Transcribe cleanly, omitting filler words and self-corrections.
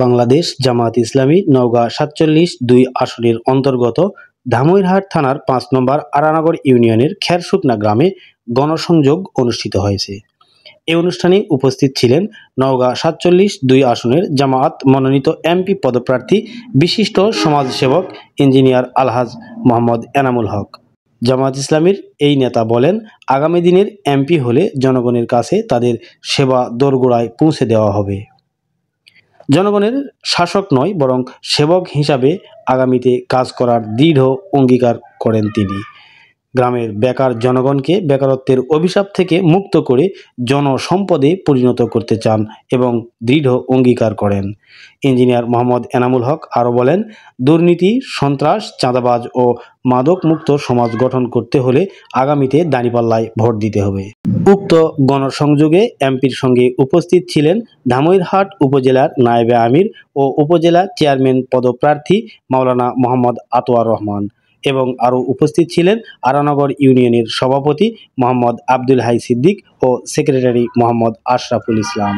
বাংলাদেশ জামায়াত ইসলামী নওগাঁ ৪৭-২ আসনের অন্তর্গত ধামইরহাট থানার ৫ নম্বর আরানগর ইউনিয়নের খেরশুকনা গ্রামে গণসংযোগ অনুষ্ঠিত হয়েছে। এ অনুষ্ঠানে উপস্থিত ছিলেন নওগাঁ ৪৭-২ আসনের জামায়াত মনোনীত এমপি পদপ্রার্থী বিশিষ্ট সমাজসেবক ইঞ্জিনিয়ার আলহাজ মোহাম্মদ এনামুল হক। জামায়াত ইসলামীর এই নেতা বলেন, আগামী দিনের এমপি হলে জনগণের কাছে তাদের সেবা দোরগোড়ায় পৌঁছে দেওয়া হবে। জনগণের শাসক নয় বরং সেবক হিসাবে আগামীতে কাজ করার দৃঢ় অঙ্গীকার করেন তিনি। গ্রামের বেকার জনগণকে বেকারত্বের অভিশাপ থেকে মুক্ত করে জনসম্পদে পরিণত করতে চান এবং দৃঢ় অঙ্গীকার করেন। ইঞ্জিনিয়ার মোহাম্মদ এনামুল হক আরও বলেন, দুর্নীতি, সন্ত্রাস, চাঁদাবাজ ও মাদক মুক্ত সমাজ গঠন করতে হলে আগামীতে দাঁড়িপাল্লায় ভোট দিতে হবে। উক্ত গণসংযোগে এমপির সঙ্গে উপস্থিত ছিলেন ধামইরহাট উপজেলার নায়েবে আমির ও উপজেলা চেয়ারম্যান পদপ্রার্থী মাওলানা মোহাম্মদ আতোয়ার রহমান এবং আরও উপস্থিত ছিলেন আরানগর ইউনিয়নের সভাপতি মোহাম্মদ আব্দুল হাই সিদ্দিক ও সেক্রেটারি মোহাম্মদ আশরাফুল ইসলাম।